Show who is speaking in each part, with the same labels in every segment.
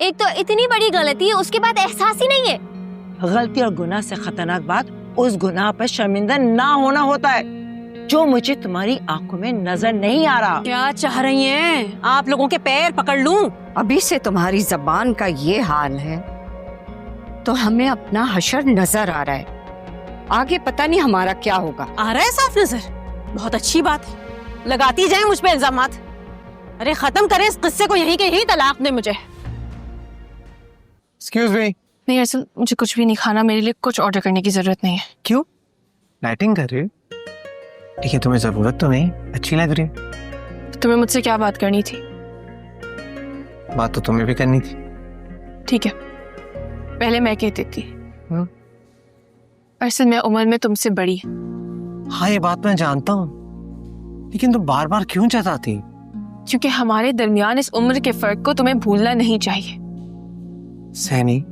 Speaker 1: एक तो इतनी बड़ी गलती है, उसके बाद एहसास ही नहीं है।
Speaker 2: गलती और गुनाह से खतरनाक बात उस गुनाह पर शर्मिंदा ना होना होता है जो मुझे तुम्हारी आंखों में नजर नहीं आ रहा।
Speaker 3: क्या चाह रही हैं? आप लोगों के पैर पकड़ लूं?
Speaker 4: अभी से तुम्हारी जबान का ये हाल है तो हमें अपना हशर नजर आ रहा है, आगे पता नहीं हमारा क्या होगा।
Speaker 3: आ रहा है साफ नजर? बहुत अच्छी बात है, लगाती जाए मुझ पे इल्जामात। अरे खत्म करें इस किस्से को, यहीं के यहीं तलाक दे मुझे।
Speaker 5: Excuse me.
Speaker 6: नहीं असल मुझे कुछ भी नहीं खाना, मेरे लिए कुछ ऑर्डर करने की जरूरत नहीं है।
Speaker 5: क्यों? डाइटिंग कर रही हो? ठीक है, तुम्हें जरूरत तो नहीं, अच्छी लग रही है।
Speaker 6: तुम्हें मुझसे क्या बात करनी थी?
Speaker 5: बात तो तुम्हें भी करनी थी।
Speaker 6: ठीक है, पहले मैं कहती थी असल मैं उम्र में तुमसे बड़ी।
Speaker 5: हाँ ये बात मैं जानता हूँ, लेकिन तुम बार बार क्यों जताती?
Speaker 6: क्योंकि हमारे दरमियान इस उम्र के फर्क को तुम्हें भूलना नहीं चाहिए।
Speaker 5: सैनी,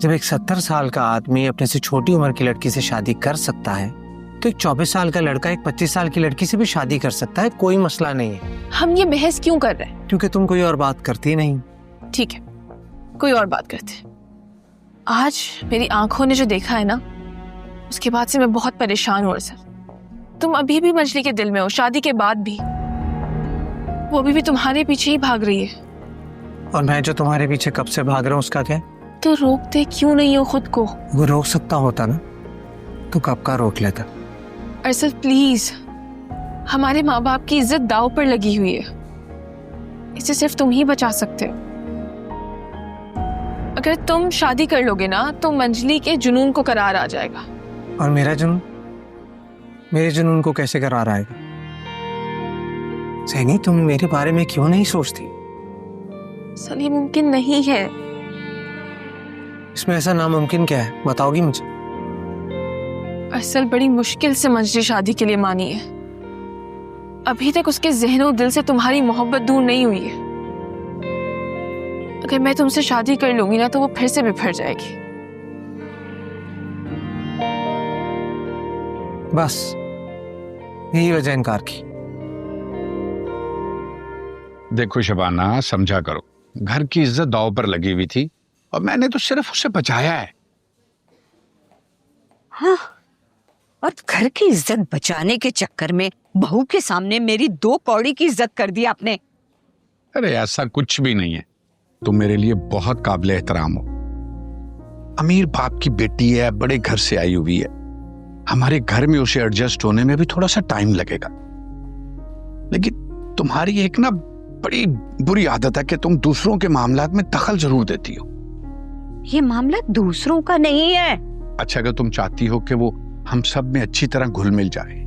Speaker 5: जब एक 70 साल का आदमी अपने से छोटी उम्र की लड़की से शादी कर सकता है तो एक 24 साल का लड़का एक 25 साल की लड़की से भी शादी कर सकता है, कोई मसला नहीं है।
Speaker 6: हम ये बहस क्यों कर रहे हैं?
Speaker 5: क्योंकि तुम कोई और बात करती नहीं।
Speaker 6: ठीक है, कोई और बात करते हैं। आज मेरी आंखों ने जो देखा है ना, उसके बाद से मैं बहुत परेशान हूँ सर। तुम अभी भी मंजली के दिल में हो, शादी के बाद भी वो अभी भी तुम्हारे पीछे ही भाग रही है।
Speaker 5: और मैं जो तुम्हारे पीछे कब से भाग रहा हूँ उसका क्या?
Speaker 6: तो रोकते क्यों नहीं हो खुद को?
Speaker 5: वो रोक सकता होता ना तो कब का रोक लेता।
Speaker 6: अरसल प्लीज, हमारे माँ बाप की इज्जत दांव पर लगी हुई है, इसे सिर्फ तुम ही बचा सकते हो। अगर तुम शादी कर लोगे ना तो मंजली के जुनून को करार आ जाएगा।
Speaker 5: और मेरा जुनून? मेरे जुनून को कैसे करार आएगा? सैनी, तुम मेरे बारे में क्यों नहीं सोचती?
Speaker 6: असल ये मुमकिन नहीं है।
Speaker 5: इसमें ऐसा नामुमकिन क्या है, बताओगी मुझे?
Speaker 6: असल बड़ी मुश्किल से मंजली शादी के लिए मानी है। अभी तक उसके ज़हन और दिल से तुम्हारी मोहब्बत दूर नहीं हुई है। अगर मैं तुमसे शादी कर लूंगी ना तो वो फिर से बिफर जाएगी।
Speaker 5: बस यही वजह इनकार की।
Speaker 7: देखो शबाना, समझा करो, घर की इज्जत दांव पर लगी हुई थी और मैंने तो सिर्फ उसे बचाया है।
Speaker 4: हाँ, और घर की इज्जत बचाने के चक्कर में बहू के सामने मेरी 2 कौड़ी की इज्जत कर दी आपने।
Speaker 7: अरे ऐसा कुछ भी नहीं है, तुम मेरे लिए बहुत काबिल एहतराम हो। अमीर बाप की बेटी है, बड़े घर से आई हुई है, हमारे घर में उसे एडजस्ट होने में भी थोड़ा सा टाइम लगेगा। लेकिन तुम्हारी एक ना बड़ी बुरी आदत है कि तुम दूसरों के मामलात में दखल जरूर देती हो।
Speaker 4: ये मामला दूसरों का नहीं है।
Speaker 7: अच्छा, अगर तुम चाहती हो कि वो हम सब में अच्छी तरह घुल मिल जाए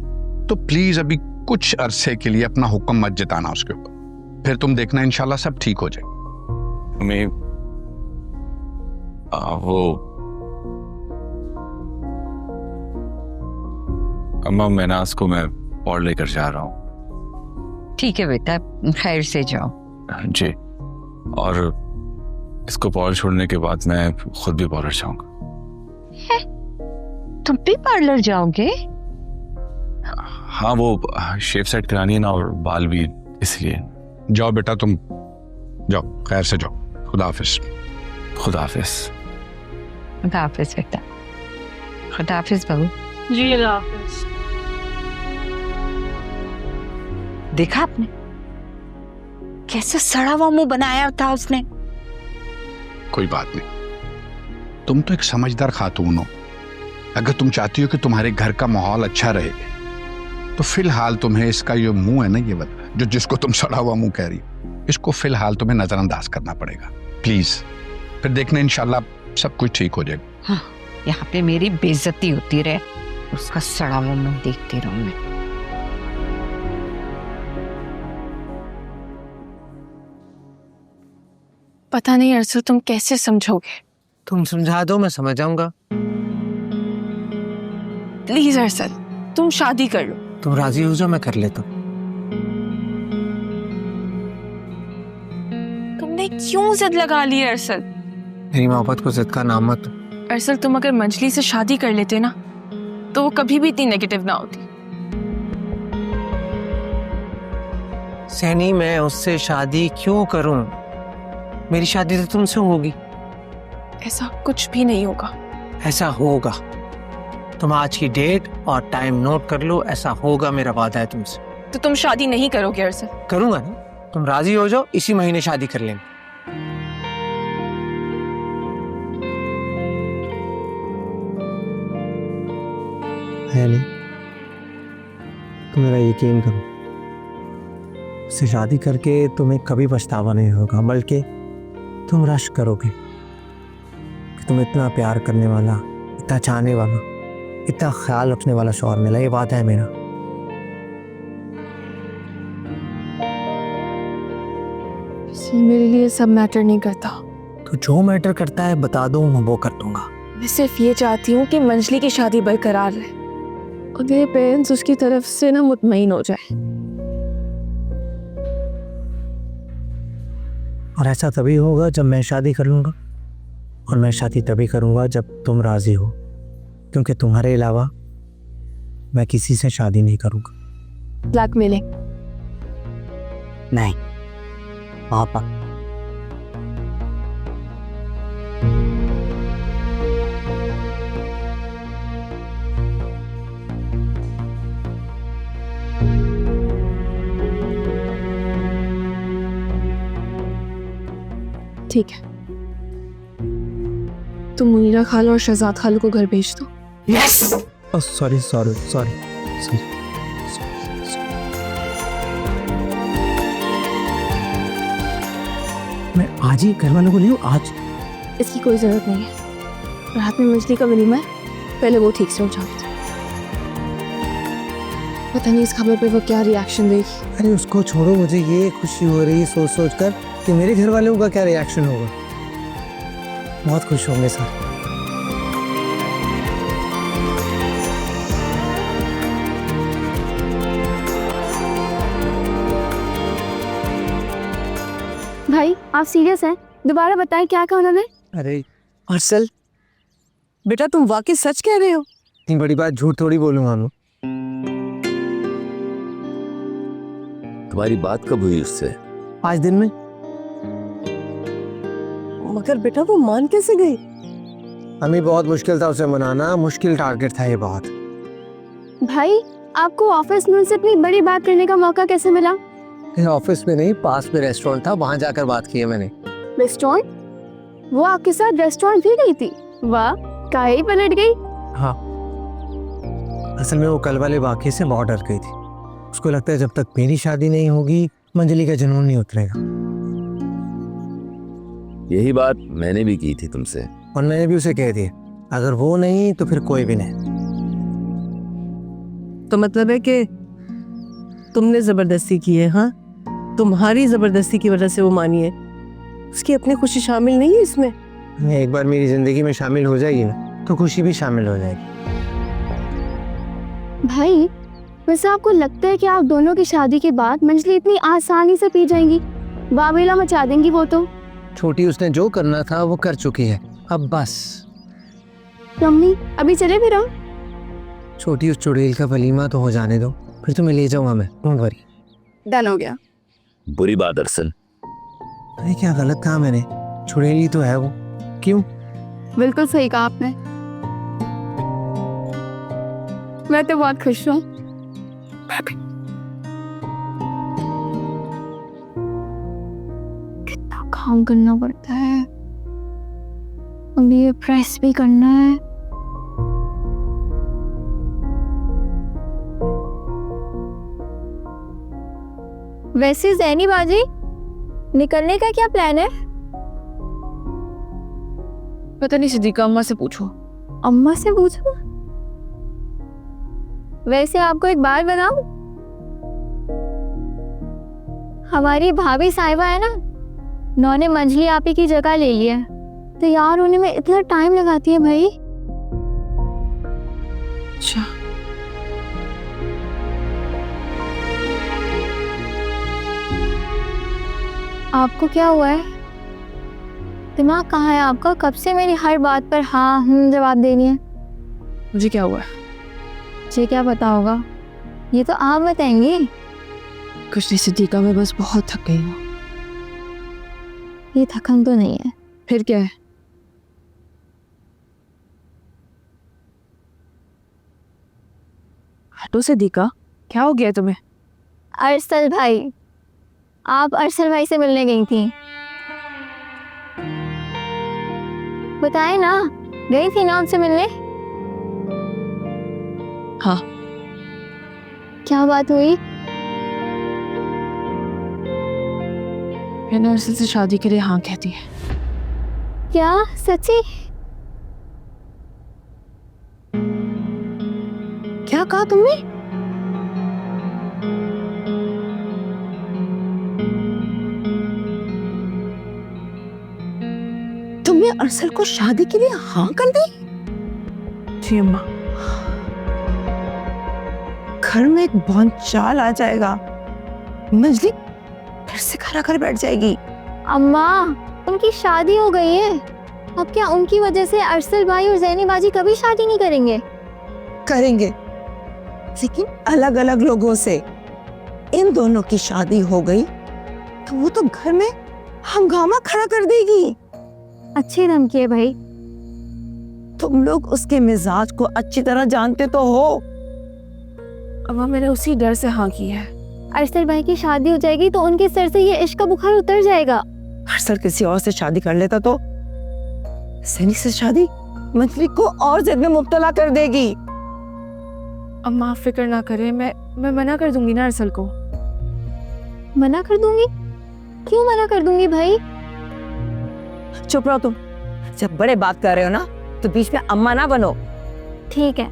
Speaker 7: तो प्लीज अभी कुछ अरसे के लिए अपना हुक्म मत जताना उसके ऊपर, फिर तुम देखना इंशाल्लाह सब ठीक हो जाए।
Speaker 8: मैं वो अम्मा मैनाज को मैं पॉल लेकर जा रहा हूँ।
Speaker 4: ठीक है बेटा, खैर से जाओ।
Speaker 8: जी, और इसको पॉल छोड़ने के बाद मैं खुद भी पार्लर जाऊंगा।
Speaker 4: तुम भी पार्लर जाओगे?
Speaker 8: हाँ, वो शेव सेट करानी है ना, और बाल भी, इसलिए।
Speaker 7: जाओ बेटा, तुम जाओ, खैर से जाओ। खुदा हाफिज।
Speaker 8: खुदा हाफिज।
Speaker 4: खुदा हाफिज बेटा। खुदा हाफिज बहू।
Speaker 3: जी अल्लाह हाफिज।
Speaker 4: देखा आपने कैसे सड़ा हुआ मुंह बनाया था उसने?
Speaker 7: कोई बात नहीं, तुम तो एक समझदार खातून हो। अगर तुम चाहती हो कि तुम्हारे घर का माहौल अच्छा रहे तो फिलहाल तुम्हें इसका ये मुंह है ना, ये वाला जो जिसको तुम सड़ा हुआ मुंह कह रही हो, इसको फिलहाल तुम्हें नजरअंदाज करना पड़ेगा प्लीज। फिर देखना इंशाल्लाह सब कुछ ठीक हो जाएगा।
Speaker 4: हाँ, यहाँ पे मेरी बेइज्जती होती रहे, उसका सड़ा हुआ मुंह देखती रहूं मैं।
Speaker 6: पता नहीं अरसल तुम कैसे समझोगे।
Speaker 5: तुम समझा दो, मैं समझ जाऊंगा।
Speaker 6: प्लीज अरसल, तुम शादी कर लो।
Speaker 5: तुम राजी हो जाओ, मैं कर लेता हूँ।
Speaker 6: तुमने क्यों जिद लगा ली अरसल?
Speaker 5: मेरी मोहब्बत को जिद का नाम मत।
Speaker 6: अरसल तुम अगर मंजली से शादी कर लेते ना तो वो कभी भी इतनी नेगेटिव ना होती।
Speaker 5: सैनी, मैं उससे शादी क्यों करूं? मेरी शादी तो तुमसे होगी।
Speaker 6: ऐसा कुछ भी नहीं होगा।
Speaker 5: ऐसा होगा। तुम आज की डेट और टाइम नोट कर लो, ऐसा होगा, मेरा वादा है तुमसे।
Speaker 6: तो तुम शादी नहीं करोगे अरसद?
Speaker 5: करूंगा ना, तुम राजी हो जाओ, इसी महीने शादी कर लेंगे। है नहीं, तुम मेरा यकीन करो, उससे शादी करके तुम्हें कभी पछतावा नहीं होगा, बल्कि तुम रश करोगे कि तुम इतना प्यार करने वाला, इतना चाहने वाला, इतना ख्याल रखने वाला शौहर मिला। ये बात है मेरा।
Speaker 6: मेरे लिए सब मैटर नहीं करता।
Speaker 5: तो जो मैटर करता है बता दो, मैं वो कर दूंगा।
Speaker 6: मैं सिर्फ ये चाहती हूँ कि मंजली की शादी बरकरार रहे और मेरे पेरेंट्स उसकी तरफ से ना मुतमईन हो जाए।
Speaker 5: और ऐसा तभी होगा जब मैं शादी कर लूंगा, और मैं शादी तभी करूंगा जब तुम राजी हो, क्योंकि तुम्हारे अलावा मैं किसी से शादी नहीं करूंगा।
Speaker 6: ब्लैकमेलिंग
Speaker 5: नहीं पापा।
Speaker 6: ठीक है, तुम मुनीरा खाला और शहजाद खालू को घर भेज दो।
Speaker 5: Yes. Sorry sorry sorry sorry. मैं आज ही घर वालों को ले आज।
Speaker 6: इसकी कोई जरूरत नहीं है। रात में मंजली का वलीमा है, पहले वो ठीक से हो जाए। पता नहीं इस खबर पे वो क्या रिएक्शन देगी।
Speaker 5: अरे उसको छोड़ो, मुझे ये खुशी हो रही है सोच सोच कर कि मेरे घर वालों का क्या रिएक्शन होगा। बहुत खुश होंगे सर।
Speaker 1: भाई आप सीरियस हैं? दोबारा बताएं क्या कहा उन्होंने?
Speaker 5: अरे
Speaker 4: अरसल, बेटा तुम वाकई सच कह रहे हो?
Speaker 5: इतनी बड़ी बात झूठ थोड़ी बोलूंगा मैं।
Speaker 9: तुम्हारी बात कब हुई उससे?
Speaker 5: 5 दिन में।
Speaker 4: मगर बेटा वो मान कैसे गई?
Speaker 5: हमें बहुत मुश्किल था उसे मनाना, मुश्किल टारगेट था ये बहुत।
Speaker 1: भाई आपको ऑफिस में उनसे इतनी बड़ी बात करने का मौका कैसे मिला?
Speaker 5: ऑफिस में नहीं, पास में रेस्टोरेंट था, वहां जाकर बात की है मैंने।
Speaker 1: रेस्टोरेंट? वो आपके साथ रेस्टोरेंट भी गई थी? वाह, काहे ही पलट गई?
Speaker 5: हाँ, असल में वो कल वाले वाकये से बहुत डर गई थी। उसको लगता है जब तक मेरी शादी नहीं होगी मंजली का जुनून नहीं उतरेगा।
Speaker 9: यही बात मैंने भी की थी तुमसे,
Speaker 5: और मैंने भी उसे कह दिया, अगर वो नहीं तो फिर कोई भी नहीं।
Speaker 4: तो मतलब है कि तुमने जबरदस्ती की है? हाँ, तुम्हारी जबरदस्ती की वजह से वो मानी है। उसकी अपनी खुशी शामिल नहीं है इसमें?
Speaker 5: एक बार मेरी जिंदगी में शामिल हो जाएगी ना तो खुशी भी शामिल हो जाएगी।
Speaker 1: भाई वैसे आपको लगता है कि आप दोनों की शादी के बाद मंजली इतनी आसानी से पी जाएंगी? बाबेला मचा देंगी वो तो।
Speaker 5: छोटी उसने जो करना था वो कर चुकी है, अब बस।
Speaker 1: मम्मी अभी चले फिर हम?
Speaker 5: छोटी उस चुड़ैल का वलीमा तो हो जाने दो, फिर तुम्हें ले जाऊंगा मैं, डोंट वरी।
Speaker 6: डन हो गया।
Speaker 9: बुरी बात अरसल।
Speaker 5: अरे क्या गलत कहा मैंने? चुड़ैल ही तो है वो। क्यों?
Speaker 1: बिल्कुल सही कहा आपने। मैं तो बहुत खुश हूँ। कितना काम करना पड़ता है, अभी ये प्रेस भी करना है। वैसे ज़ैनी बाजी, निकलने का क्या प्लान है?
Speaker 6: पता नहीं, सिद्दीका अम्मा से पूछो।
Speaker 1: अम्मा से पूछो? वैसे आपको एक बात बताऊं, हमारी भाभी साहिबा है ना, उन्होंने मंजली आपी की जगह ले लिया है। तैयार होने में इतना टाइम लगाती है भाई।
Speaker 6: अच्छा,
Speaker 1: आपको क्या हुआ है? दिमाग कहाँ है आपका? कब से मेरी हर बात पर हाँ जवाब देनी है?
Speaker 6: मुझे क्या हुआ है?
Speaker 1: मुझे क्या पता होगा, ये तो आप बताएंगे।
Speaker 6: कुछ नहीं सिद्दीका, मैं बस बहुत थक गई हूँ।
Speaker 1: ये थकन तो नहीं है।
Speaker 6: फिर क्या है? हटो सिद्दीका, क्या हो गया तुम्हें?
Speaker 1: अरसल भाई, आप अरसल भाई से मिलने गई थी, बताए ना, गई थी ना उनसे मिलने?
Speaker 6: हाँ।
Speaker 1: क्या बात हुई?
Speaker 6: मैंने अरसल से शादी के लिए हाँ कह दी है।
Speaker 1: क्या सच्ची? क्या कहा तुमने? तुमने अरसल को शादी के लिए हाँ कर दी?
Speaker 6: जी अम्मा।
Speaker 2: घर में एक भौंचाल आ जाएगा, मजली फिर से घर आकर बैठ जाएगी।
Speaker 1: अम्मा, उनकी शादी हो गई है, अब क्या उनकी वजह से अरसल भाई और ज़ैनी बाजी कभी शादी नहीं करेंगे?
Speaker 2: करेंगे, लेकिन अलग अलग लोगों से। इन दोनों की शादी हो गई तो वो तो घर में हंगामा खड़ा कर देगी।
Speaker 1: अच्छी धमकी है भाई।
Speaker 2: तुम लोग उसके मिजाज को अच्छी तरह जानते तो हो।
Speaker 6: अम्मा मैंने उसी डर से हाँ की है।
Speaker 1: अरसल भाई की शादी हो जाएगी तो उनके सर से ये इश्क का बुखार उतर जाएगा।
Speaker 2: अरसल किसी और से शादी कर लेता तो सैनी से शादी मछली को और जिद में मुब्तला कर देगी।
Speaker 6: अम्मा आप फिक्र ना करें, मैं मना कर दूंगी ना अरसल को।
Speaker 1: मना कर दूंगी? क्यों मना कर दूंगी भाई?
Speaker 2: चुप रहो तुम, जब बड़े बात कर रहे हो ना तो बीच में अम्मा ना बनो।
Speaker 1: ठीक है,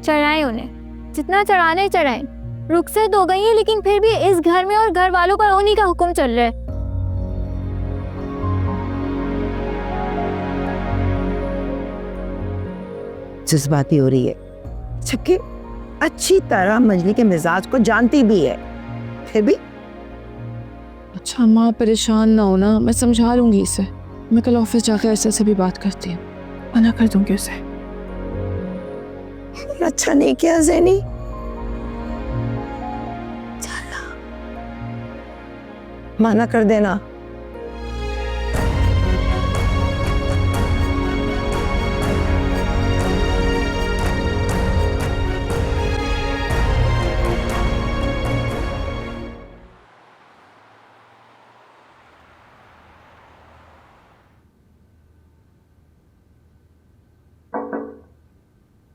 Speaker 1: चढ़ाए उन्हें, जितना चढ़ाने चढ़ाए। रुखसत हो गई है लेकिन फिर भी इस घर में और घर वालों पर उन्हीं का हुक्म चल रहा है।
Speaker 2: जज्बाती हो रही है, जबकि अच्छी तरह मजली के मिजाज को जानती भी है, फिर भी।
Speaker 6: अच्छा अम्मा परेशान ना हो ना, मैं समझा लूंगी इसे। मैं कल ऑफिस जाकर अरसल से भी बात करती हूँ, मना कर दूंगी उसे।
Speaker 2: अच्छा नहीं किया ज़ैनी, मना कर देना।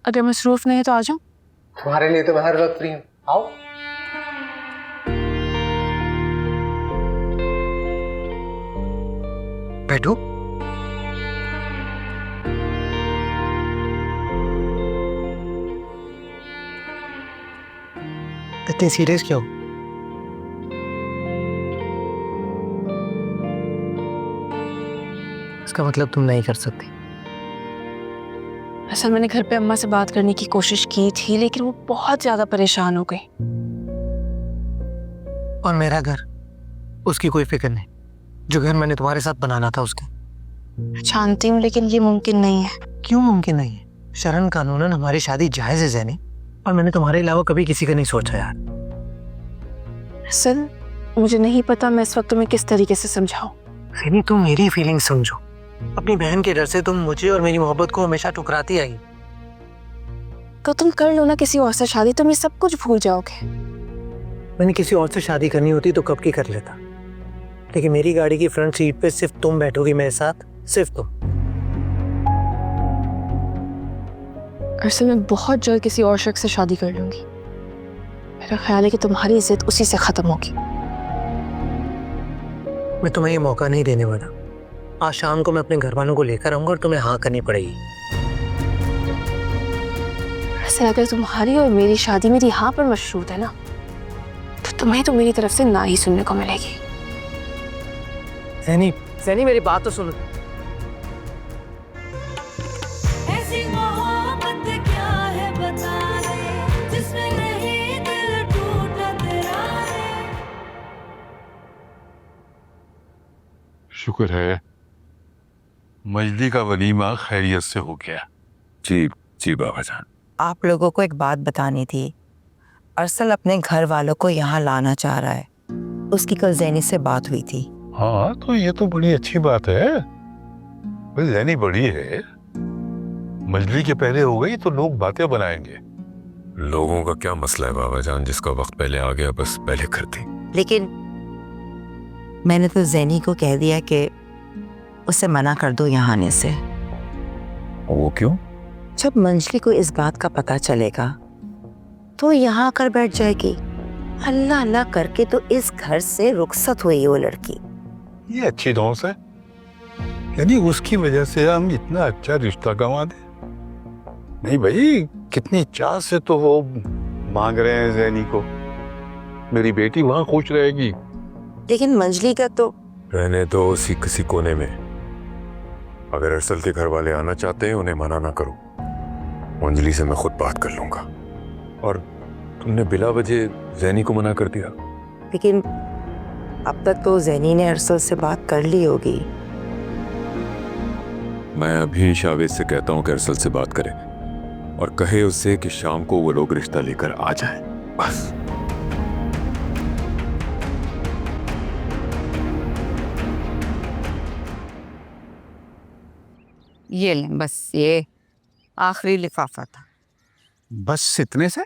Speaker 6: अगर मसरूफ नहीं है तो आ जाऊं।
Speaker 5: तुम्हारे लिए तो मैं हर वक्त फ्री हूँ, आओ। बैठो। इतने सीरियस क्यों? इसका मतलब तुम नहीं कर सकती।
Speaker 6: असल मैंने घर पे अम्मा से बात करने की कोशिश की थी, लेकिन वो बहुत ज्यादा परेशान हो गई।
Speaker 5: और मेरा घर, उसकी कोई फिक्र नहीं। जो घर मैंने तुम्हारे साथ बनाना था उसका।
Speaker 6: जानती हूँ, लेकिन ये मुमकिन नहीं है।
Speaker 5: क्यों मुमकिन नहीं है? शरन कानूनन हमारी शादी जायज है ज़ैनी, और मैंने तुम्हारे अलावा कभी किसी का नहीं सोचा यार।
Speaker 6: असल मुझे नहीं पता मैं इस वक्त तुम्हें किस तरीके से समझाऊं।
Speaker 5: ज़ैनी तुम मेरी फीलिंग समझो। अपनी बहन के डर से तुम मुझे और मेरी मोहब्बत को हमेशा ठुकराती आई।
Speaker 6: तो तुम कर लो ना किसी और से शादी, तुम ये सब कुछ भूल जाओगे।
Speaker 5: मैंने किसी और से शादी करनी होती तो कब की कर लेता, लेकिन मेरी गाड़ी की फ्रंट सीट पे सिर्फ तुम बैठोगी मेरे साथ, सिर्फ तुम।
Speaker 6: असल मैं बहुत जल्द किसी और शख्स से शादी कर लूंगी। मेरा ख्याल है कि तुम्हारी इज्जत उसी से खत्म होगी।
Speaker 5: मैं तुम्हें ये मौका नहीं देने वाला। आज शाम को मैं अपने घर वालों को लेकर आऊंगा और तुम्हें हाँ करनी पड़ेगी।
Speaker 6: वैसे अगर तुम्हारी और मेरी शादी मेरी हाँ पर मशरूत है ना, तो तुम्हें तो मेरी तरफ से ना ही सुनने को मिलेगी।
Speaker 5: ज़ैनी, ज़ैनी मेरी बात तो सुनो।
Speaker 10: ऐसी मोहब्बत क्या है बता दे, जिसमें नहीं दिल टूटा तेरा है।
Speaker 7: शुक्र है मजदी का वलीमा खैरियत से हो गया।
Speaker 8: जी जी बाबा जान।
Speaker 2: आप लोगों को एक बात बतानी थी। अरसल अपने घर वालों को यहाँ लाना चाह रहा है। उसकी कल ज़ैनी से बात हुई थी।
Speaker 7: हाँ तो ये तो बड़ी अच्छी बात है। भाई जैनी बड़ी है, मंजली के पहले हो गई तो लोग बातें बनाएंगे।
Speaker 8: लोगों का क्या मसला है बाबा जान, जिसका वक्त पहले आ गया बस पहले कर दी।
Speaker 2: लेकिन मैंने तो जैनी को कह दिया कि उसे मना कर दो यहाँ आने से।
Speaker 8: वो क्यों?
Speaker 2: जब मंजली को इस बात का पता चलेगा तो यहाँ आकर बैठ जाएगी। अल्लाह अल्लाह करके तो इस घर से रुखसत हुई वो लड़की।
Speaker 7: ये अच्छी धौंस है, यानी उसकी वजह से हम इतना अच्छा रिश्ता गंवा दे। नहीं भाई, कितनी चाह से तो वो मांग रहे हैं जैनी को, मेरी बेटी वहां खुश रहेगी।
Speaker 2: लेकिन मंजली का तो
Speaker 8: रहने दो उसी किसी कोने में। अगर अरसल के घर वाले आना चाहते हैं उन्हें मना ना करो, अंजलि से मैं खुद बात कर लूंगा। और तुमने बिला वजह जैनी को मना कर दिया।
Speaker 2: लेकिन अब तक तो जैनी ने अरसल से बात कर ली होगी।
Speaker 8: मैं अभी शावेद से कहता हूँ कि अरसल से बात करे और कहे उससे कि शाम को वो लोग रिश्ता लेकर आ जाएं, बस।
Speaker 4: ये लें, बस ये आखिरी लिफाफा था।
Speaker 7: बस इतने से?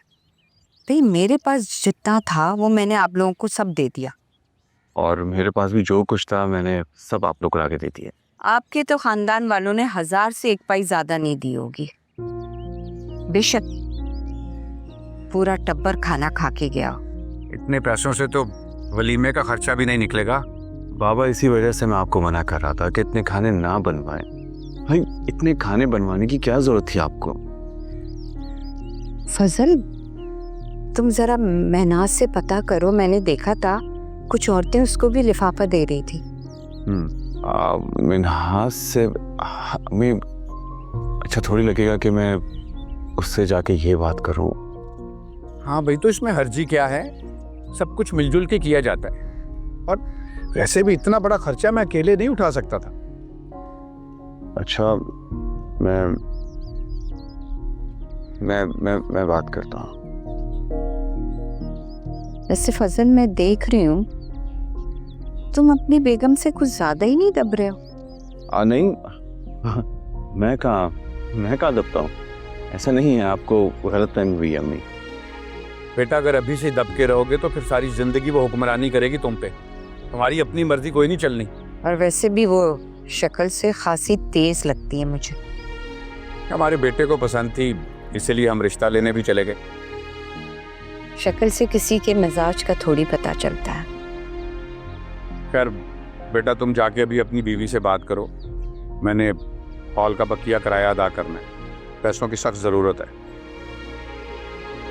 Speaker 4: भाई मेरे पास जितना था वो मैंने आप लोगों को सब दे दिया।
Speaker 8: और मेरे पास भी जो कुछ था मैंने सब आप लोग को आगे दे दिया।
Speaker 4: आपके तो खानदान वालों ने 1000 से 1 पाई ज्यादा नहीं दी होगी। बेशक पूरा टब्बर खाना खा के गया।
Speaker 11: इतने पैसों से तो वलीमे का खर्चा भी नहीं निकलेगा।
Speaker 8: बाबा इसी वजह से मैं आपको मना कर रहा था कि इतने खाने ना बनवाएं। भाई इतने खाने बनवाने की क्या जरूरत थी आपको?
Speaker 4: फजल, तुम जरा महनाज से पता करो, मैंने देखा था कुछ औरतें उसको भी लिफाफा दे रही थी।
Speaker 8: मिनहाज से मैं अच्छा थोड़ी लगेगा कि मैं उससे जाके ये बात करूं।
Speaker 11: हाँ भाई, तो इसमें हर्जी क्या है? सब कुछ मिलजुल के किया जाता है। और वैसे भी इतना बड़ा खर्चा मैं अकेले नहीं उठा सकता था।
Speaker 8: अच्छा मैं बात करता हूँ।
Speaker 4: वैसे फजल, मैं देख रही हूँ तुम अपनी बेगम से कुछ ज्यादा ही नहीं दब रहे हो।
Speaker 8: नहीं, मैं कहाँ दबता हूँ? ऐसा नहीं है, आपको गलतफहमी हुई है अम्मी।
Speaker 11: बेटा, अगर अभी से दब के रहोगे तो फिर सारी जिंदगी वो हुक्मरानी करेगी तुम पे। तुम्हारी अपनी मर्जी कोई नहीं चलनी।
Speaker 4: और वैसे भी वो शक्ल से खासी तेज लगती है मुझे।
Speaker 11: हमारे बेटे को पसंद थी, इसीलिए हम रिश्ता लेने भी चले गए।
Speaker 4: शक्ल से किसी के मिजाज का थोड़ी पता चलता है।
Speaker 11: खैर बेटा, तुम जाके अभी अपनी बीवी से बात करो। मैंने हॉल का बकिया किराया अदा करना है, पैसों की सख्त जरूरत है।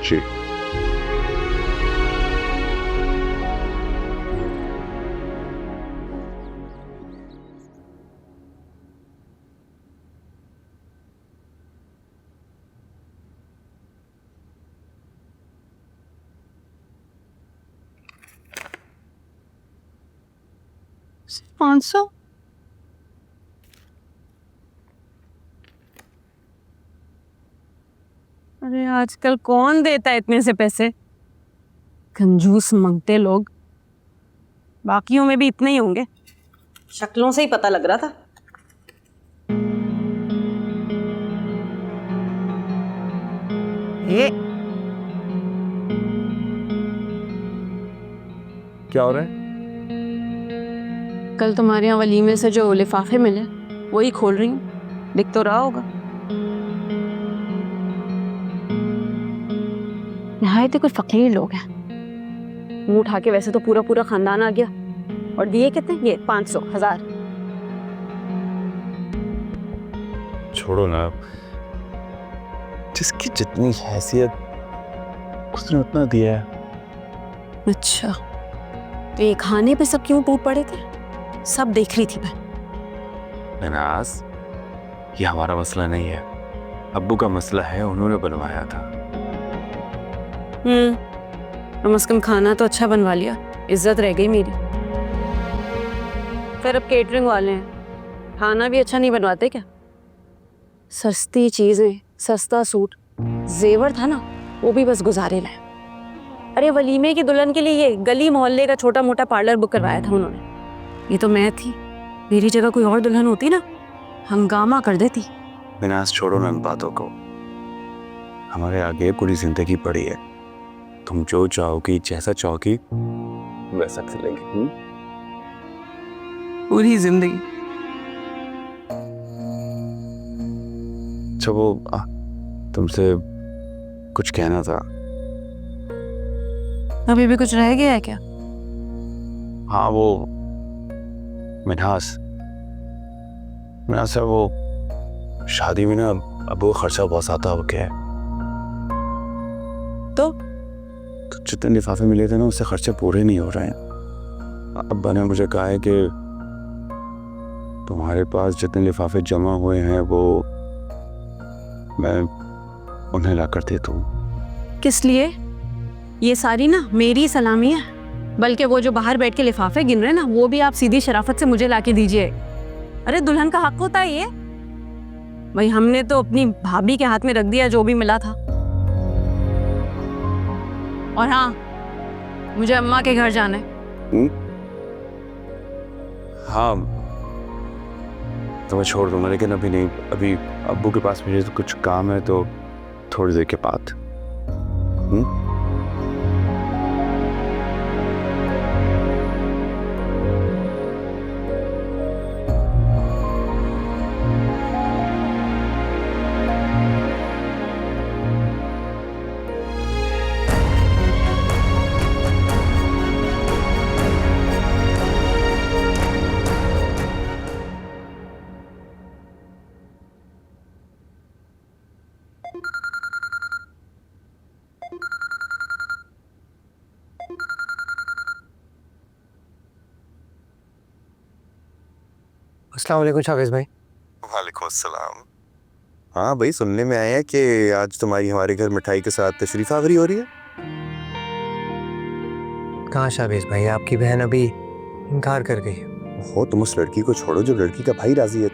Speaker 8: जी।
Speaker 3: अरे आजकल कौन देता है इतने से पैसे? कंजूस मंगते लोग। बाकियों में भी इतने ही होंगे। शक्लों से ही पता लग रहा था।
Speaker 11: ये
Speaker 8: क्या हो रहा है?
Speaker 3: कल तुम्हारे यहाँ वलीमे से जो लिफाफे मिले वही खोल रही हूँ। दिख तो रहा होगा। नहायत कोई फकीर लोग हैं। मुंह उठा के वैसे तो पूरा पूरा खानदान आ गया, और दिए कितने? ये 500, 1000।
Speaker 8: छोड़ो ना, जिसकी जितनी हैसियत उसने उतना दिया है।
Speaker 3: अच्छा, तो ये खाने पे सब क्यों टूट पड़े थे? सब देख रही थी मैं।
Speaker 8: मिनाज, ये हमारा मसला नहीं है, अब्बू का मसला है, उन्होंने बनवाया था।
Speaker 3: कम से कम खाना तो अच्छा बनवा लिया, इज्जत रह गई मेरी। फिर अब केटरिंग वाले हैं, खाना भी अच्छा नहीं बनवाते क्या? सस्ती चीजें, सस्ता सूट, जेवर था ना, वो भी बस गुजारे लाए। अरे वलीमे की दुल्हन के लिए ये गली मोहल्ले का छोटा मोटा पार्लर बुक करवाया था उन्होंने। ये तो मैं थी, मेरी जगह कोई और दुल्हन होती ना, हंगामा कर देती।
Speaker 12: विनाश, छोड़ो ना इन बातों को। हमारे आगे पूरी जिंदगी पड़ी है। तुम जो चाहोगी, जैसा चाहोगी वैसा कर लेंगे।
Speaker 5: पूरी जिंदगी।
Speaker 12: अच्छा, वो तुमसे कुछ कहना था।
Speaker 3: अभी भी कुछ रह गया है क्या?
Speaker 12: हाँ, वो मिन्हास है, वो शादी में ना अब वो खर्चा बहुत आता हो गया है। तो जितने लिफाफे मिले थे ना, उससे खर्चे पूरे नहीं हो रहे हैं। अब्बा ने मुझे कहा है कि तुम्हारे पास जितने लिफाफे जमा हुए हैं वो मैं उन्हें ला कर देता हूँ।
Speaker 3: किस लिए? ये सारी ना मेरी सलामी है, बल्कि वो जो बाहर बैठ के लिफाफे गिन रहे हैं ना, वो भी आप सीधी शराफत से मुझे लाके दीजिए। अरे दुल्हन का हक होता है ये। भाई हमने तो अपनी भाभी के हाथ में रख दिया जो भी मिला था। और हाँ, मुझे अम्मा के घर जाना है।
Speaker 12: हाँ, तो मैं छोड़ दूंगा, लेकिन अभी नहीं। अभी अब्बू के पास मुझे तो कुछ काम है, तो थोड़ी देर के बाद।
Speaker 5: अस्सलाम वालेकुम शावेज भाई।
Speaker 12: वालेकुम अस्सलाम। हाँ भाई, सुनने में आया कि आज तुम्हारी हमारे घर मिठाई के साथ तशरीफ आवरी हो रही है।
Speaker 5: कहाँ शावेज भाई, आपकी बहन अभी इनकार कर गई।
Speaker 12: हो, तुम उस लड़की को छोड़ो जो लड़की का भाई राजी है।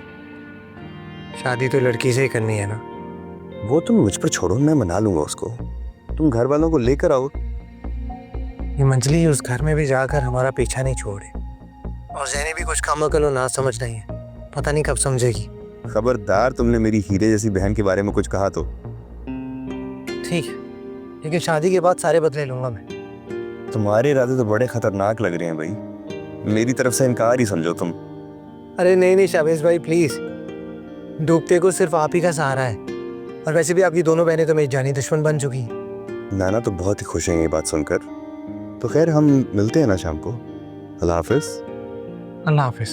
Speaker 5: शादी तो लड़की से ही करनी है ना।
Speaker 12: वो तुम मुझ पर छोड़ो, मैं मना लूंगा उसको। तुम घर वालों को लेकर आओ।
Speaker 5: ये मंजली उस घर में भी जाकर हमारा पीछा नहीं छोड़े, और जैने भी कुछ काम करो ना समझ नहीं है, पता नहीं कब समझेगी।
Speaker 12: खबरदार, तुमने मेरी हीरे जैसी बहन के बारे में कुछ कहा तो।
Speaker 5: ठीक है, लेकिन शादी के बाद सारे बदले लूंगा मैं।
Speaker 12: तुम्हारे इरादे तो बड़े खतरनाक लग रहे हैं भाई। मेरी तरफ से इनकार ही समझो तुम।
Speaker 5: अरे नहीं शावेज भाई प्लीज, डूबते को सिर्फ आप ही का सहारा है, और वैसे भी आपकी दोनों बहनें तो मेरी जानी दुश्मन बन चुकी हैं।
Speaker 12: नाना तो बहुत ही खुश हैं ये बात सुनकर। तो खैर, हम मिलते हैं ना शाम को। अल्लाह हाफिज।
Speaker 5: अल्लाह हाफिज।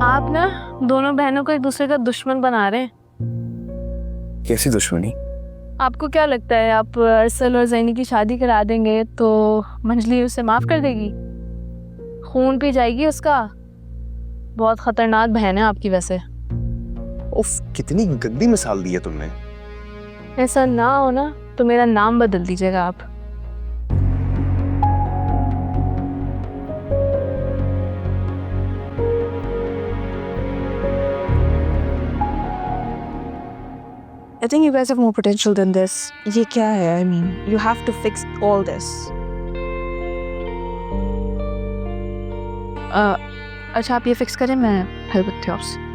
Speaker 6: आप ना दोनों बहनों को एक दूसरे का दुश्मन बना रहे हैं।
Speaker 12: कैसी दुश्मनी?
Speaker 6: आपको क्या लगता है, आप अरसल और ज़ैनी की शादी करा देंगे तो मंजली उसे माफ़ कर देगी? खून पी जाएगी उसका। बहुत ख़तरनाक बहन है आपकी वैसे।
Speaker 12: उफ, कितनी गंदी मिसाल दी है तुमने।
Speaker 6: ऐसा ना हो ना तो मेरा नाम बदल दीजिएगा आप।
Speaker 13: I think you guys have more potential than this. ये क्या है? I mean, you have to fix all this.
Speaker 6: अच्छा, आप ये फिक्स करें, मैं हेल्प करती हूँ आपसे।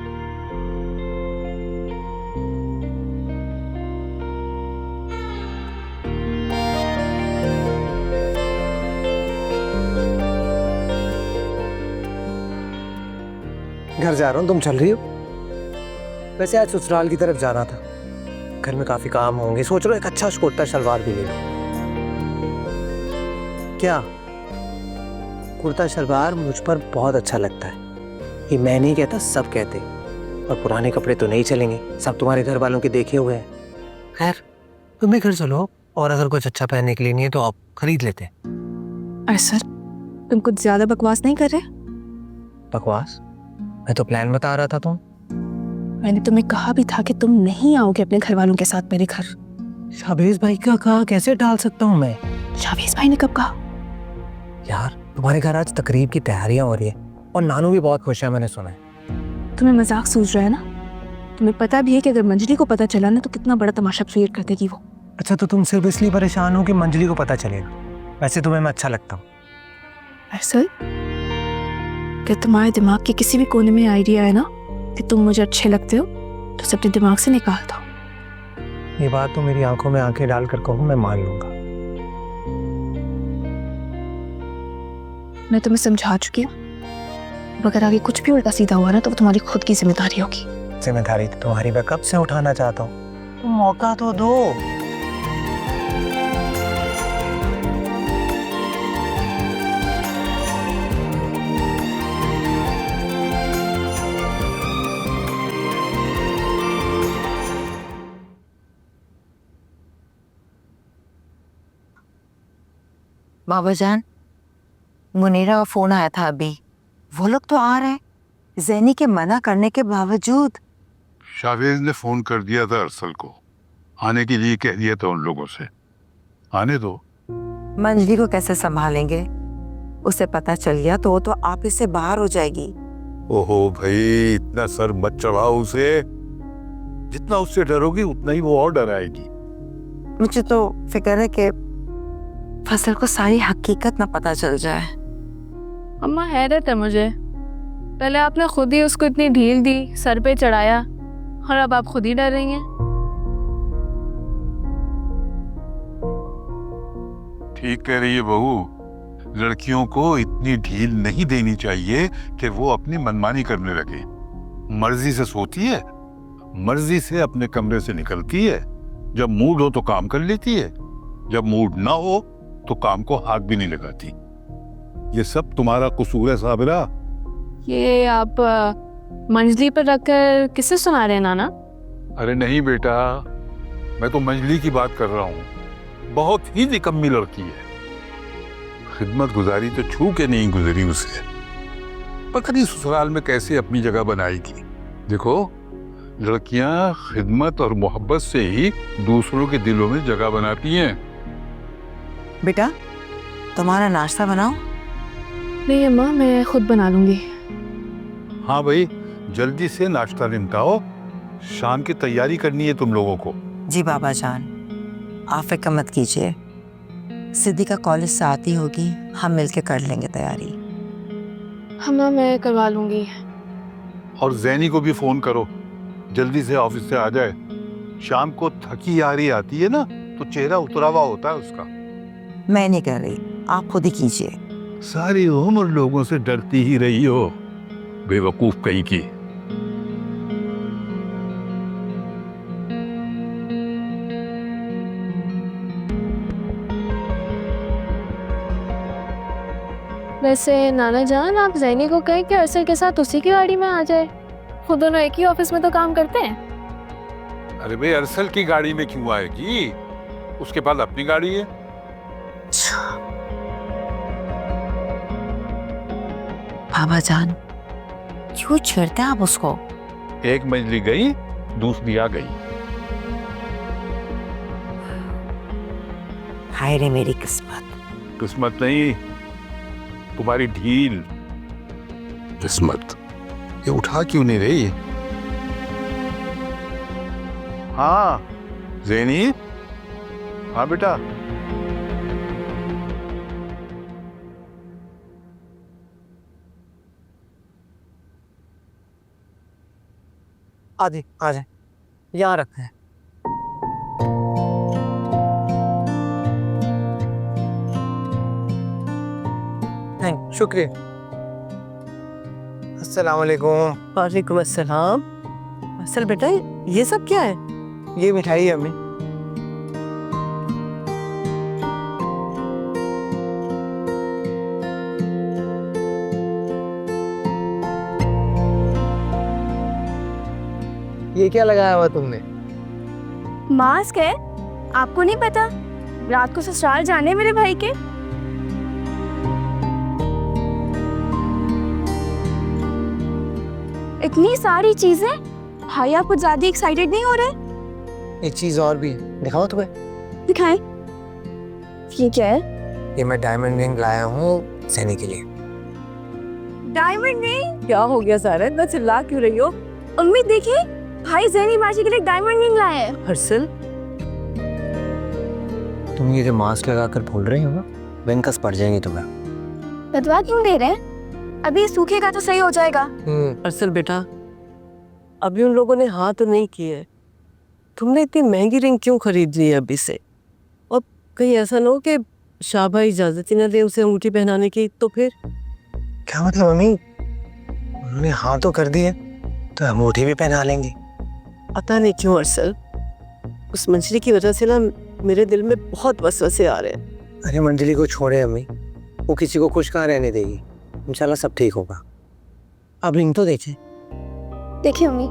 Speaker 5: घर जा रहा हूँ, तुम चल रही हो? वैसे आज ससुराल की तरफ जाना था, घर में काफी काम होंगे, सोच रहा हूँ एक अच्छा कुर्ता शलवार भी ले लूं। क्या कुर्ता शलवार मुझ पर बहुत अच्छा लगता है, ये मैं नहीं कहता, सब कहते। और पुराने कपड़े तो नहीं चलेंगे, सब तुम्हारे घर वालों के देखे हुए हैं। खैर तुम भी घर चलो, और अगर कुछ अच्छा पहनने के लिए नहीं है तो आप खरीद लेते हैं।
Speaker 13: अरे सर, तुम कुछ ज्यादा बकवास नहीं कर रहे?
Speaker 5: बकवास? मैं तो प्लान बता रहा था। तुम,
Speaker 13: मैंने तुम्हें कहा भी था कि तुम नहीं आओगे अपने घर वालों के साथ मेरे घर।
Speaker 5: शावेज भाई का कहा कैसे डाल सकता हूँ मैं?
Speaker 13: शावेज भाई ने कब कहा?
Speaker 5: यार तुम्हारे घर आज तकरीब की तैयारियां हो रही है, और नानू भी बहुत खुश है, मैंने सुना है।
Speaker 13: तुम्हें मजाक सूझ रहा है ना? तुम्हें पता भी है कि अगर मंजरी को पता चला ना तो कितना बड़ा तमाशा क्रिएट कर देगी वो।
Speaker 5: अच्छा तो तुम सिर्फ इसलिए परेशान हो कि मंजली को पता चलेगा? वैसे तुम्हें मैं अच्छा लगता हूँ।
Speaker 13: अरसल, क्या तुम्हारे दिमाग के किसी भी कोने में आइडिया है ना कि तुम मुझे अच्छे लगते हो, तो उसे अपने दिमाग से निकाल दो।
Speaker 5: ये बात तो मेरी आंखों में आंखें डालकर कहूँ मैं मान लूंगा।
Speaker 13: मैं तुम्हें समझा चुकी हूँ। अब अगर आगे कुछ भी उल्टा सीधा हुआ ना तो वो तुम्हारी खुद की जिम्मेदारी होगी।
Speaker 5: जिम्मेदारी तो तुम्हारी मैं कब से उठाना चाहता हूँ, तुम मौका तो दो।
Speaker 2: बाबा जान, मुनीरा का फोन आया था अभी। वो लोग तो आ रहे हैं, ज़ैनी के मना करने के बावजूद।
Speaker 7: शावेज ने फोन कर दिया था अरसल को, आने के लिए कह दिया था उन लोगों से। आने दो।
Speaker 2: मंजली को कैसे संभालेंगे? उसे पता चल गया तो वो तो आप इससे बाहर हो जाएगी।
Speaker 8: ओहो भाई, इतना सर मत चढ़ाओ उसे। जितना उससे डरोगी उतना ही वो और डराएगी।
Speaker 2: मुझे तो फिक्र है कि फसल को सारी हकीकत ना पता चल जाए।
Speaker 6: अम्मा हैरत है मुझे, पहले आपने खुद ही उसको इतनी ढील दी, सर पे चढ़ाया, और अब आप खुद ही डर रही हैं।
Speaker 7: ठीक कह रही है बहू, लड़कियों को इतनी ढील नहीं देनी चाहिए कि वो अपनी मनमानी करने लगे। मर्जी से सोती है, मर्जी से अपने कमरे से निकलती है, जब मूड हो तो काम कर लेती है, जब मूड ना हो तो काम को हाथ भी नहीं लगाती। ये सब तुम्हारा कसूर है साबिरा।
Speaker 6: ये आप मंजली पर रखकर किससे सुना रहे हैं नाना?
Speaker 7: अरे नहीं बेटा, मैं तो मंजली की बात कर रहा हूँ। बहुत ही निकम्मी लड़की है, खिदमत गुजारी तो छू के नहीं गुजरी उसे। पता नहीं ससुराल में कैसे अपनी जगह बनाएगी। देखो, लड़कियां खिदमत और मोहब्बत से ही दूसरों के दिलों में जगह बनाती हैं।
Speaker 2: बेटा, तुम्हारा नाश्ता बनाओ।
Speaker 6: नहीं अम्मा, मैं खुद बना लूंगी।
Speaker 7: हाँ भाई, जल्दी से नाश्ता निपटाओ, शाम की तैयारी करनी है तुम लोगों को।
Speaker 2: जी बाबा जान, आप फिक्र मत कीजिए। सिद्दीका कॉलेज से आती होगी, हम मिलके कर लेंगे तैयारी।
Speaker 6: हाँ मैं करवा लूंगी।
Speaker 7: और ज़ैनी को भी फोन करो, जल्दी से ऑफिस से आ जाए। शाम को थकी हारी आती है ना तो चेहरा उतरा हुआ होता है उसका।
Speaker 2: मैं नहीं कर रही, आप खुद ही कीजिए।
Speaker 7: सारी उम्र लोगों से डरती ही रही हो, बेवकूफ कहीं की।
Speaker 6: वैसे नाना जान, आप ज़ैनी को कहें कि अरसल के साथ उसी की गाड़ी में आ जाए, खुद दोनों एक ही ऑफिस में तो काम करते हैं।
Speaker 7: अरे भाई, अरसल की गाड़ी में क्यों आएगी? उसके पास अपनी गाड़ी है।
Speaker 2: बाबा जान, क्यों छेड़ते हैं आप उसको?
Speaker 7: एक मंजली गई, दूसरी आ गई।
Speaker 2: हाय रे मेरी किस्मत।
Speaker 7: किस्मत नहीं, तुम्हारी ढील। किस्मत ये उठा क्यों नहीं रही? हाँ ज़ैनी, हाँ बेटा।
Speaker 5: आजे आजे, यहाँ रखते हैं। नहीं, शुक्रिया। अस्सलाम वालेकुम।
Speaker 2: वालेकुम अस्सलाम। असल बेटा, ये सब क्या है?
Speaker 5: ये मिठाई है अम्मी। ये क्या लगाया हुआ तुमने?
Speaker 1: मास्क है, आपको नहीं पता? रात को ससुराल जाने मेरे भाई के। इतनी सारी चीजें, भाई आप कुछ ज्यादा एक्साइटेड नहीं हो रहे?
Speaker 5: एक चीज और भी है, दिखाओ तुम्हें।
Speaker 1: दिखाएं। ये क्या है?
Speaker 5: ये मैं डायमंड रिंग लाया हूँ ज़ैनी के लिए।
Speaker 1: Diamond ring?
Speaker 13: क्या हो गया सारा, इतना चिल्ला क्यों रही हो?
Speaker 1: अम्मी देखिए, भाई ज़ैनी बाजी के लिए डायमंड रिंग लाए हैं।
Speaker 13: हर्षल,
Speaker 5: तुम ये जो मास्क लगाकर बोल रही हो ना, बैंकस पड़ जाएंगे तुम्हें।
Speaker 1: बदवा क्यों दे रहे हैं? अभी सूखेगा तो सही हो जाएगा।
Speaker 3: अरसल बेटा, अभी उन लोगों ने हाँ तो नहीं किए। तुमने इतनी महंगी रिंग क्यों खरीद ली है अभी से? और कहीं ऐसा ना हो कि शाह भाई इजाजत ही ना दे उसे अंगूठी पहनाने की, तो फिर?
Speaker 5: क्या मतलब मम्मी, उन्होंने हाँ तो कर दी है तो अंगूठी भी पहना लेंगे।
Speaker 3: पता नहीं क्यों अरसल, उस मंजरी की वजह से ना मेरे दिल में बहुत वसवसे आ रहे हैं।
Speaker 5: अरे मंजली को छोड़े अम्मी, वो किसी को खुश कहाँ रहने देगी। इंशाल्लाह सब ठीक होगा। अब रिंग तो देखें।
Speaker 1: देखिए अम्मी,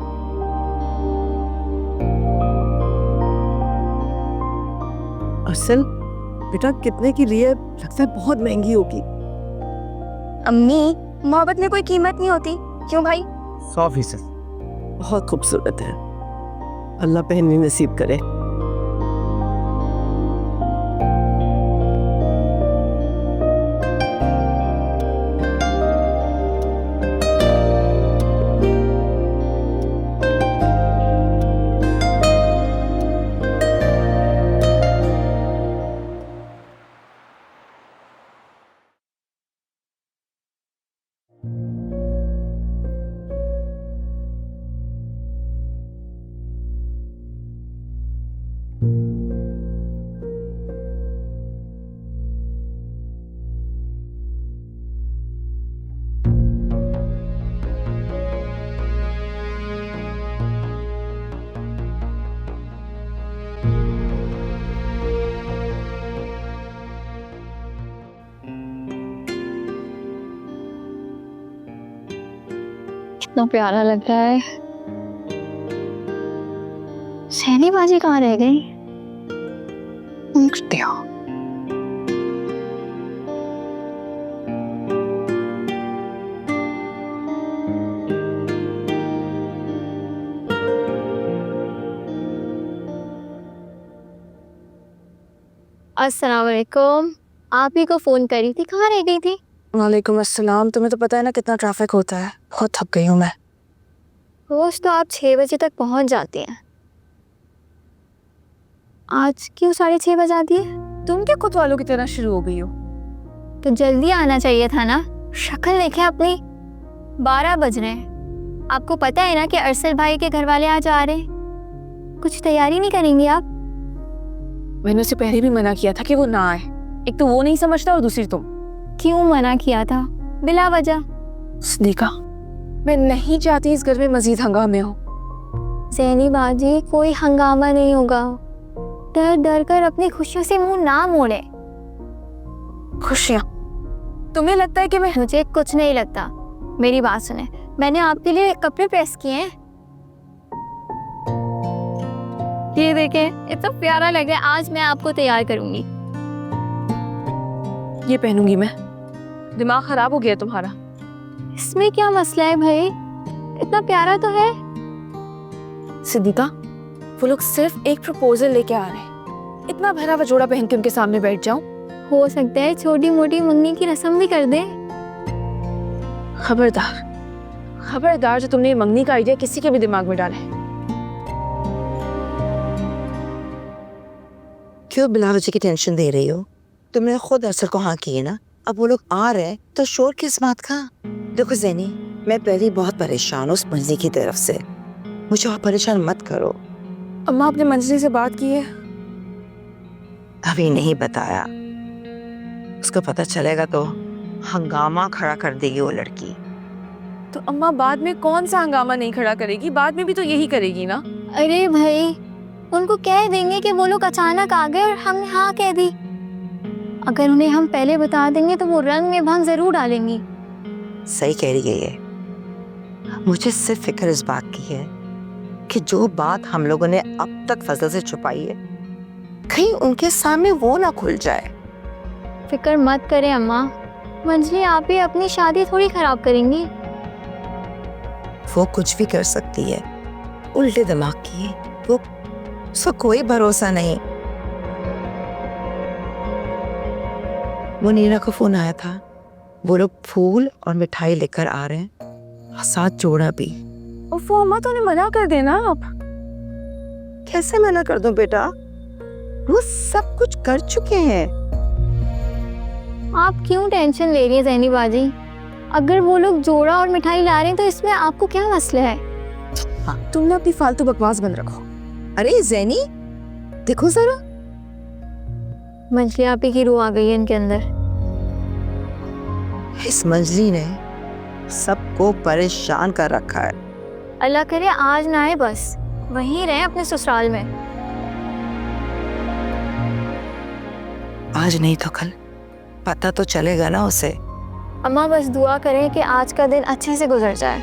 Speaker 3: अरसल बेटा, कितने की लिए? लगता है बहुत महंगी होगी।
Speaker 1: अम्मी मोहब्बत में कोई कीमत नहीं होती, क्यों भाई?
Speaker 5: 100%।
Speaker 3: बहुत खूबसूरत है, अल्लाह पहननी नसीब करे।
Speaker 1: कितना प्यारा लग रहा है। सैनी बाजी कहाँ रह गई? अस्सलाम वालेकुम। आप ही को फोन करी थी, कहाँ रह गई थी?
Speaker 13: वालेकुम अस्सलाम। तुम्हें तो पता है ना कितना ट्रैफिक होता है, बहुत थक गई हूँ मैं।
Speaker 1: रोज तो आप 6 बजे तक पहुंच जाती हैं, आज क्यों 6:30 बजा दिए?
Speaker 13: तुम क्या खुद वालों की तरह शुरू हो गई हो?
Speaker 1: तो जल्दी आना चाहिए था ना। शक्ल देखें अपनी, 12 बज रहे हैं। आपको पता है ना कि अरसल भाई के घर वाले आज आ रहे हैं। कुछ तैयारी नहीं करेंगी आप?
Speaker 13: मैंने उसे पहले भी मना किया था कि वो ना आए। एक तो वो नहीं समझता और दूसरी तुम।
Speaker 1: क्यों मना किया था बिला वजह?
Speaker 13: सदीका, मैं नहीं चाहती इस घर में मजीद हंगामे हो।
Speaker 1: ज़ैनी बाजी, कोई हंगामा नहीं होगा। डर डर कर अपनी खुशियों से मुंह ना मोड़े।
Speaker 13: खुशियाँ? तुम्हें लगता है कि मैं?
Speaker 1: मुझे कुछ नहीं लगता। मेरी बात सुने, मैंने आपके लिए कपड़े प्रेस किए हैं। ये देखें, इतना प्यारा लग रहा है। आज मैं आपको तैयार करूंगी।
Speaker 13: ये पहनूंगी मैं। दिमाग खराब हो गया तुम्हारा।
Speaker 1: इसमें क्या मसला है भाई, इतना प्यारा तो है।
Speaker 13: सिद्दीका, वो लोग सिर्फ एक प्रपोजल लेके आ रहे हैं। इतना भरा हुआ जोड़ा पहन के उनके सामने बैठ जाऊं?
Speaker 1: हो सकता है छोटी मोटी मंगनी की रस्म भी कर दे।
Speaker 13: खबरदार, खबरदार जो तुमने ये मंगनी का आइडिया किसी के भी दिमाग में डाला है।
Speaker 2: क्यों बिना वजह की टेंशन दे रही हो? तुमने खुद अरसल को हाँ की है ना। अब वो लोग आ रहे हैं तो शोर किस बात का? देखो ज़ैनी, मैं पहले बहुत परेशान हूँ उस मंजरी की तरफ से। मुझे और परेशान मत करो।
Speaker 13: अम्मा, आपने मंजरी से बात की है?
Speaker 2: अभी नहीं बताया, उसको पता चलेगा तो हंगामा खड़ा कर देगी वो लड़की।
Speaker 13: तो अम्मा, बाद में कौन सा हंगामा नहीं खड़ा करेगी? बाद में भी तो यही करेगी ना।
Speaker 1: अरे भाई, उनको कह देंगे कि वो लोग अचानक आ गए और हमने हाँ कह दी। अगर उन्हें हम पहले बता देंगे तो वो रंग में भंग जरूर डालेंगी।
Speaker 2: सही कह रही है। मुझे सिर्फ फिक्र इस बात की है कि जो बात हम लोगों ने अब तक फजल से छुपाई है, कहीं उनके सामने वो ना खुल जाए।
Speaker 1: फिक्र मत करें अम्मा, मंजली आप ही अपनी शादी थोड़ी खराब करेंगी।
Speaker 2: वो कुछ भी कर सकती है, उल्टे दिमाग की है वो, उसका कोई भरोसा नहीं। वो नीना को फोन आया था, वो लोग फूल और मिठाई लेकर आ रहे हैं और साथ जोड़ा भी।
Speaker 13: वो अम्मा, तो उन्हें मना कर देना आप।
Speaker 2: कैसे मना कर दूं बेटा? वो सब कुछ कर चुके हैं।
Speaker 1: आप क्यों टेंशन ले रही हैं ज़ैनी बाजी? अगर वो लोग जोड़ा और मिठाई ला रहे हैं तो इसमें आपको क्या मसला है?
Speaker 13: तुम ना अपनी फालतू बकवास बंद रखो।
Speaker 2: अरे जैनी देखो जरा,
Speaker 1: मंजली आपी की रूह आ गई है इनके अंदर।
Speaker 2: इस मंजली ने सबको परेशान कर रखा है।
Speaker 1: अल्लाह करे आज ना आए, बस वहीं रहे अपने ससुराल में।
Speaker 2: आज नहीं तो कल पता तो चलेगा ना उसे।
Speaker 1: अम्मा बस दुआ करें कि आज का दिन अच्छे से गुजर जाए।